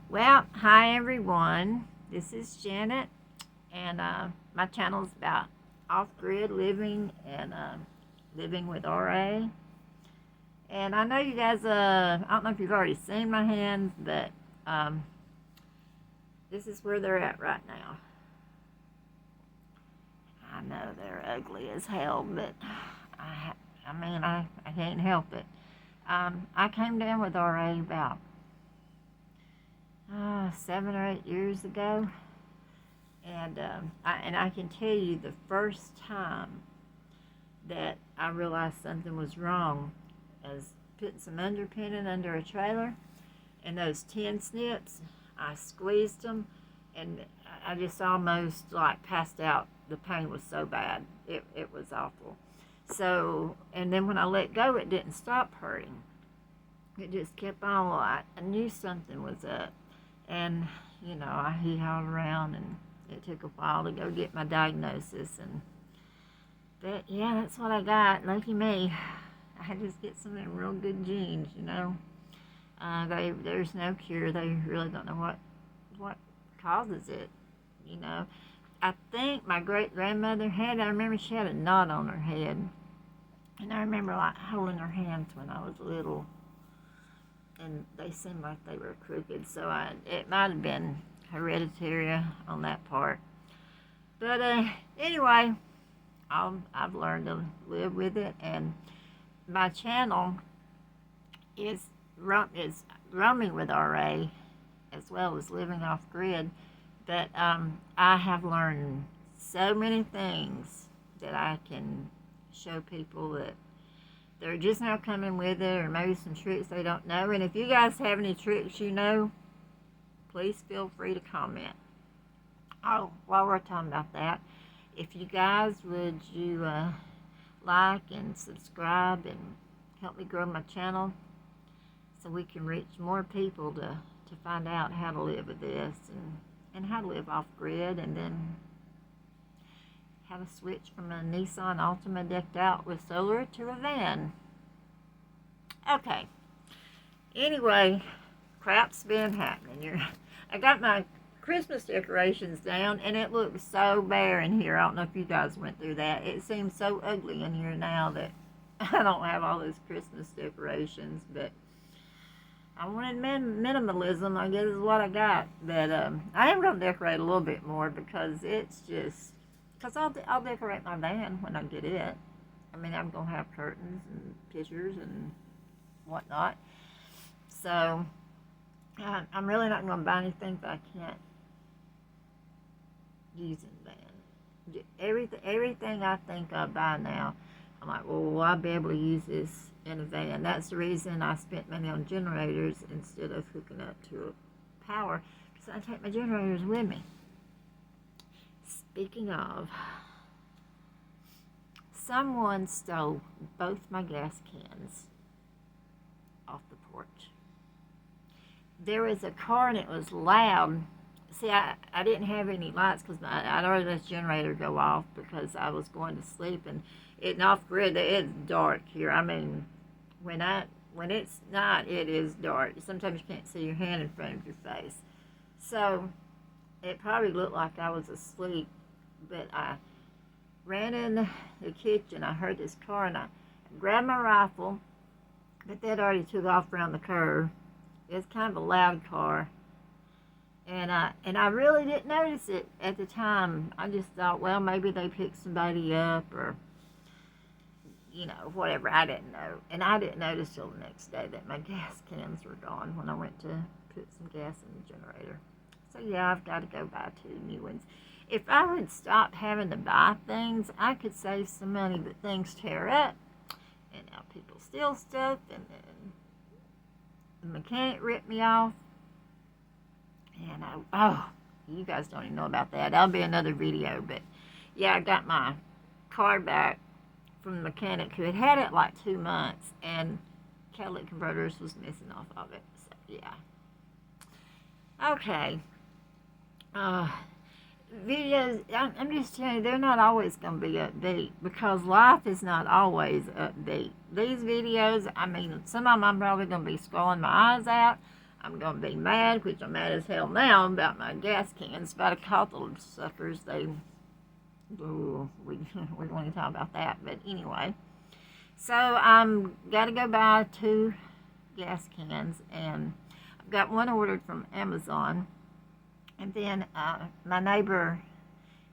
Well, hi everyone. This is Janet, and my channel is about off-grid living and living with RA. And I know you guys. I don't know if you've already seen my hands, but um, this is where they're at right now. I know they're ugly as hell, but I can't help it. I came down with RA about 7 or 8 years ago. And I can tell you the first time that I realized something was wrong was putting some underpinning under a trailer, and those tin snips, I squeezed them, and I just almost like passed out. The pain was so bad. It was awful. So, and then when I let go, it didn't stop hurting. It just kept on. I knew something was up. And, I hee-hawed around, and it took a while to go get my diagnosis. But yeah, that's what I got. Lucky me. I just get some of them real good genes. There's no cure. They really don't know what causes it. I think my great-grandmother had, I remember she had a knot on her head. And I remember like holding her hands when I was little, and they seemed like they were crooked, so it might have been hereditary on that part. But anyway, I've learned to live with it, and my channel is roaming with RA as well as living off grid. But I have learned so many things that I can show people that they're just now coming with it, or maybe some tricks they don't know. And if you guys have any tricks please feel free to comment. Oh, while we're talking about that, if you guys would like and subscribe and help me grow my channel so we can reach more people to find out how to live with this and how to live off grid, and then how to switch from a Nissan Altima decked out with solar to a van. Okay. Anyway, crap's been happening. I got my Christmas decorations down, and it looks so bare in here. I don't know if you guys went through that. It seems so ugly in here now that I don't have all those Christmas decorations, but I wanted minimalism, I guess, is what I got. But I am going to decorate a little bit more, because it's just... Because I'll decorate my van when I get it. I mean, I'm going to have curtains and pictures and whatnot. So, I'm really not going to buy anything that I can't use in the van. Everything I think I buy now, I'm like, well, will I be able to use this in a van? That's the reason I spent money on generators instead of hooking up to a power, because I take my generators with me. Speaking of, someone stole both my gas cans off the porch. There was a car, and it was loud. See, I didn't have any lights because I'd already let the generator go off because I was going to sleep, and it off grid, it's dark here. I mean, when it's not, it is dark. Sometimes you can't see your hand in front of your face. So it probably looked like I was asleep. But I ran in the kitchen. I heard this car, and I grabbed my rifle, but that already took off around the curve. It was kind of a loud car, and I really didn't notice it at the time. I just thought, well, maybe they picked somebody up, or whatever. I didn't know, and I didn't notice till the next day that my gas cans were gone when I went to put some gas in the generator. So yeah, I've got to go buy 2 new ones. If I would stop having to buy things, I could save some money, but things tear up, and now people steal stuff, and then the mechanic ripped me off, and you guys don't even know about that. That'll be another video, but yeah, I got my car back from the mechanic who had had it like 2 months, and catalytic converters was missing off of it, so yeah. Okay. Videos, I'm just telling you, they're not always going to be upbeat, because life is not always upbeat. These videos, I mean, some of them I'm probably going to be scrolling my eyes out. I'm going to be mad, which I'm mad as hell now, about my gas cans. About a couple of suckers, we want to talk about that. But anyway, so I'm got to go buy 2 gas cans, and I've got one ordered from Amazon. And then my neighbor,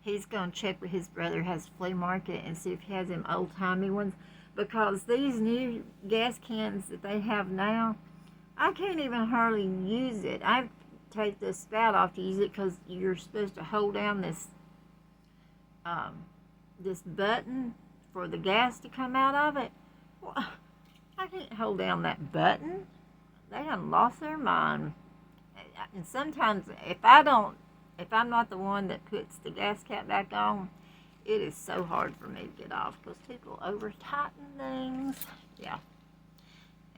he's going to check with his brother, has a flea market, and see if he has them old-timey ones. Because these new gas cans that they have now, I can't even hardly use it. I take the spout off to use it because you're supposed to hold down this this button for the gas to come out of it. Well, I can't hold down that button. They done lost their mind. And sometimes if I'm not the one that puts the gas cap back on, it is so hard for me to get off because people over tighten things. Yeah.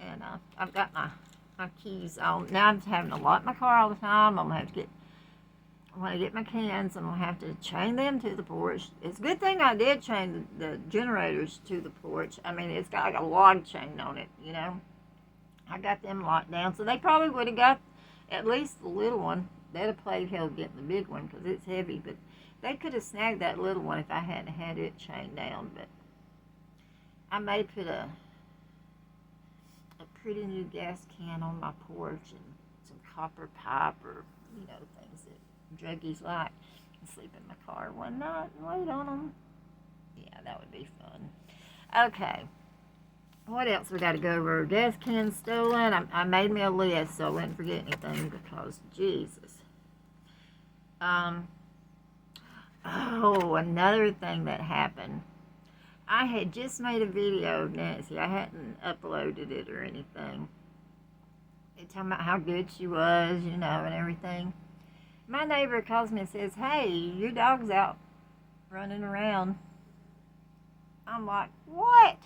And I've got my keys on. Now I'm having to lock my car all the time. I'm going to have to when I get my cans, I'm going to have to chain them to the porch. It's a good thing I did chain the generators to the porch. I mean, it's got like a log chain on it, you know. I got them locked down. So they probably would have got at least the little one. They'd have played hell getting the big one because it's heavy. But they could have snagged that little one if I hadn't had it chained down. But I may put a pretty new gas can on my porch and some copper pipe or, you know, things that druggies like, and sleep in my car one night and wait on them. Yeah, that would be fun. Okay, what else we got to go over? Gas cans stolen. I made me a list so I wouldn't forget anything because Jesus. Oh, another thing that happened. I had just made a video of Nancy. I hadn't uploaded it or anything. It talking about how good she was, you know, and everything. My neighbor calls me and says, "Hey, your dog's out running around." I'm like, "What?"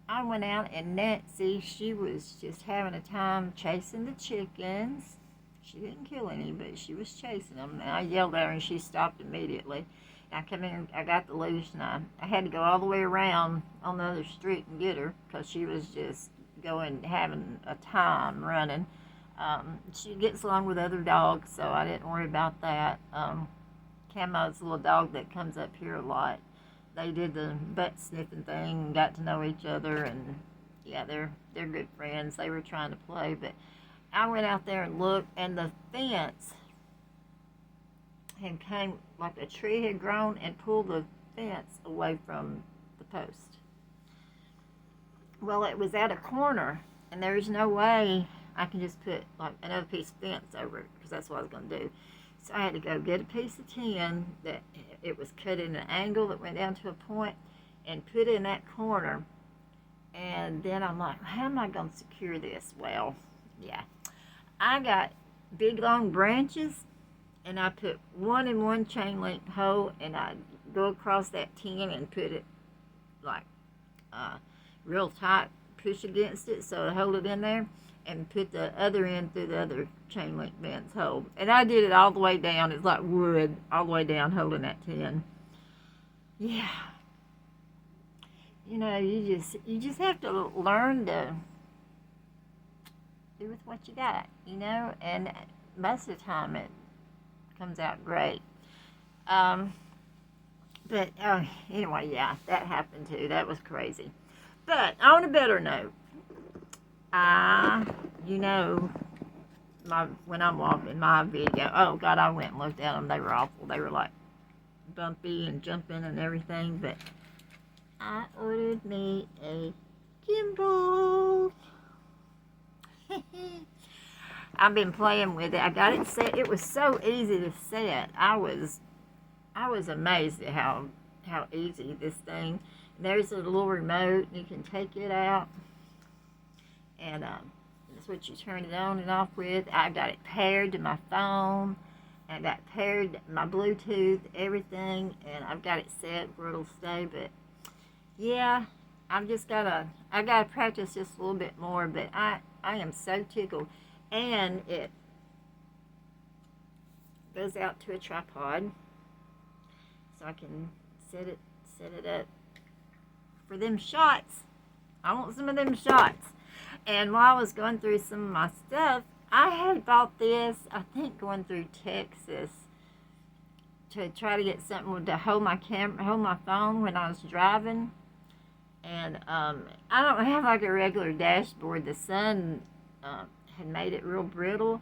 I went out and Nancy, she was just having a time chasing the chickens. She didn't kill any, but she was chasing them. And I yelled at her and she stopped immediately. I come in, I got the leash, and I had to go all the way around on the other street and get her because she was just having a time running. She gets along with other dogs, so I didn't worry about that. Camo's a little dog that comes up here a lot. They did the butt sniffing thing and got to know each other, and yeah, they're good friends. They were trying to play, but I went out there and looked, and the fence had came like a tree had grown and pulled the fence away from the post. Well, it was at a corner, and there's no way I can just put like another piece of fence over it because that's what I was going to do. So I had to go get a piece of tin that it was cut in an angle that went down to a point and put it in that corner. And then I'm like, how am I going to secure this? Well, yeah, I got big long branches, and I put one in one chain link hole, and I go across that tin and put it like real tight, push against it so to hold it in there, and put the other end through the other chain link fence hole. And I did it all the way down. It's like wood all the way down holding that tin. Yeah. You know, you just have to learn to do with what you got, you know, and most of the time it comes out great. But anyway, yeah, that happened too. That was crazy. But on a better note, you know, when I'm walking my video, oh God, I went and looked at them. They were awful. They were like bumpy and jumping and everything. But I ordered me a gimbal. I've been playing with it. I got it set. It was so easy to set. I was amazed at how easy this thing. There's a little remote. You can take it out, and that's what you turn it on and off with. I got it paired to my phone, and I got paired to my Bluetooth, everything, and I've got it set where it'll stay. But yeah, I gotta practice just a little bit more. But I am so tickled. And it goes out to a tripod, so I can set it up for them shots. I want some of them shots. And while I was going through some of my stuff, I had bought this, I think, going through Texas to try to get something to hold my hold my phone when I was driving. And I don't have like a regular dashboard. The sun had made it real brittle,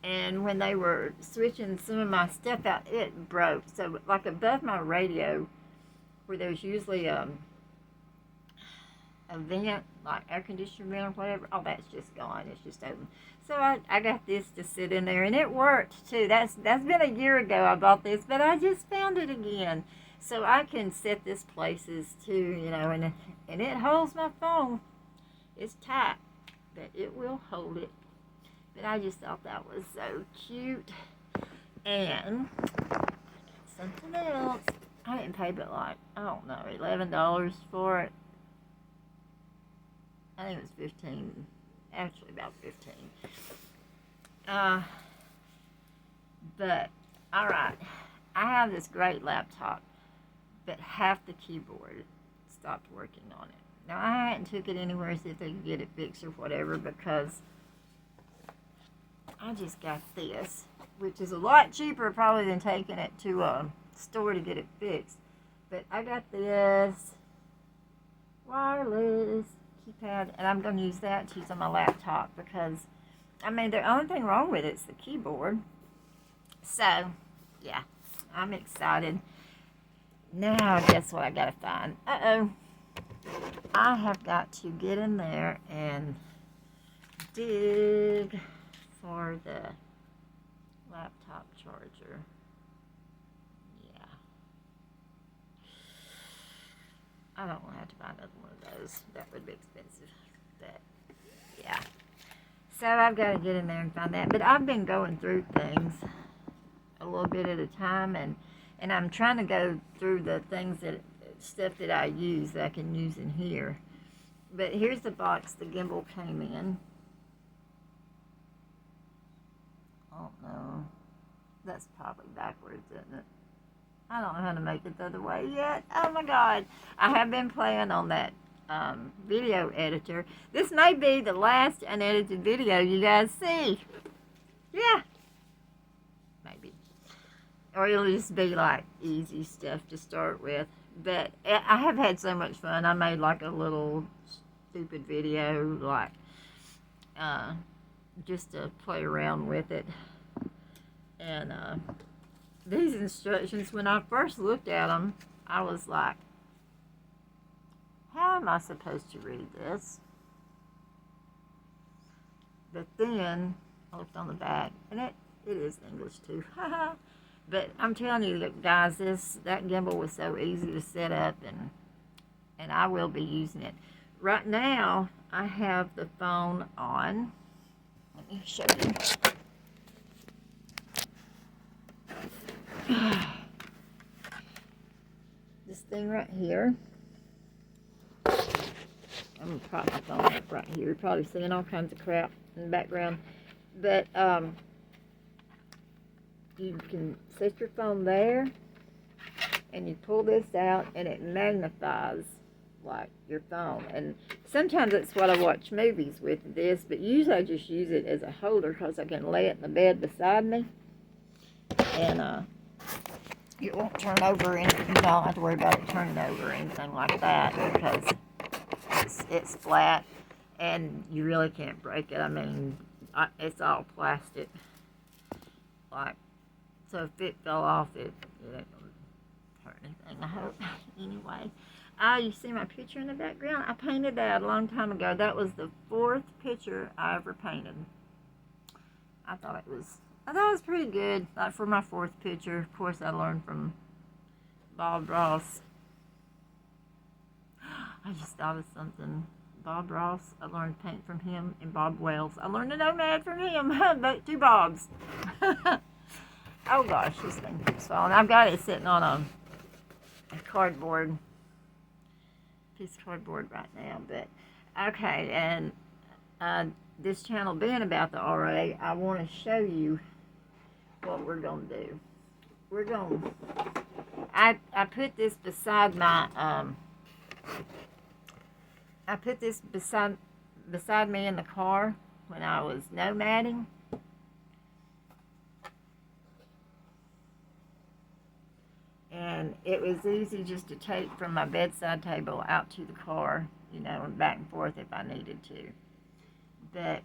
and when they were switching some of my stuff out, it broke. So like above my radio, where there's usually a vent, like air conditioner vent or whatever, all that's just gone. It's just open. So I got this to sit in there, and it worked too. That's been a year ago I bought this, but I just found it again. So I can set this places too, you know, and it holds my phone. It's tight, but it will hold it. But I just thought that was so cute. And something else. I didn't pay but like, I don't know, $11 for it. I think it was 15, actually about 15. But, alright, I have this great laptop, but half the keyboard stopped working on it. Now, I hadn't took it anywhere to see if they could get it fixed or whatever, because I just got this, which is a lot cheaper probably than taking it to a store to get it fixed. But I got this wireless keypad, and I'm going to use that to use on my laptop, because I mean the only thing wrong with it is the keyboard. So yeah, I'm excited. Now guess what I gotta find? I have got to get in there and dig for the laptop charger. I don't want to have to buy another one of those. That would be expensive. But, yeah. So I've got to get in there and find that. But I've been going through things a little bit at a time. And I'm trying to go through the stuff that I use that I can use in here. But here's the box the gimbal came in. Oh, no. That's probably backwards, isn't it? I don't know how to make it the other way yet. Oh my God. I have been playing on that video editor. This may be the last unedited video you guys see. Yeah. Maybe. Or it'll just be like easy stuff to start with. But I have had so much fun. I made like a little stupid video, like just to play around with it. And these instructions, when I first looked at them, I was like, how am I supposed to read this? But then I looked on the back, and it is English too. But I'm telling you, guys, that gimbal was so easy to set up, and I will be using it. Right now, I have the phone on. Let me show you. This thing right here. I'm going to prop my phone up right here. You're probably seeing all kinds of crap in the background. But you can set your phone there, and you pull this out, and it magnifies like your phone. And sometimes that's what I watch movies with, this, but usually I just use it as a holder because I can lay it in the bed beside me. And it won't turn over, and you don't have to worry about it turning over or anything like that, because it's flat, and you really can't break it. I mean, it's all plastic. Like, so if it fell off, it ain't gonna hurt anything, I hope. Anyway, you see my picture in the background? I painted that a long time ago. That was the 4th picture I ever painted. I thought it was pretty good. Like for my 4th picture, of course, I learned from Bob Ross. I just thought of something. Bob Ross, I learned to paint from him, and Bob Wells. I learned to Nomad from him, but 2 Bobs. Oh gosh, this thing keeps falling. I've got it sitting on a cardboard, piece of cardboard right now. But okay, and this channel being about the RA, I want to show you what we're going to do. We're going to, I put this beside my, I put this beside me in the car when I was nomading, it was easy just to take from my bedside table out to the car, you know, and back and forth if I needed to. But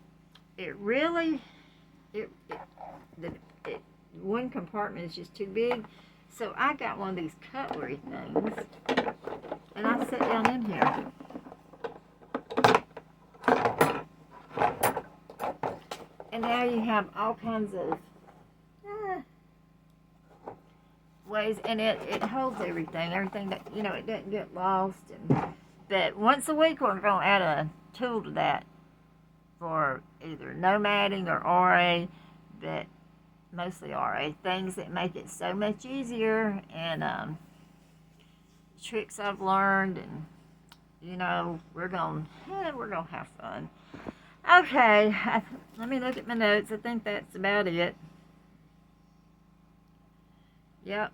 it really, the one compartment is just too big. So I got one of these cutlery things, and I sit down in here. And now you have all kinds of ways, and it holds everything that, you know, it doesn't get lost. But once a week we're going to add a tool to that for either nomading or RA, but mostly RA, things that make it so much easier, and tricks I've learned, and you know, we're gonna have fun. Okay, let me look at my notes. I think that's about it. Yep,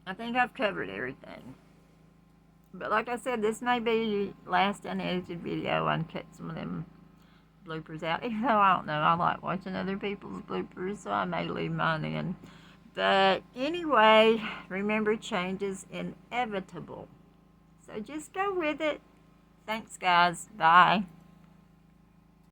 I think I've covered everything. But like I said, this may be last unedited video. I cut some of them bloopers out, even though I don't know, I like watching other people's bloopers, so I may leave mine in. But anyway, remember, change is inevitable, so just go with it. Thanks, guys. Bye.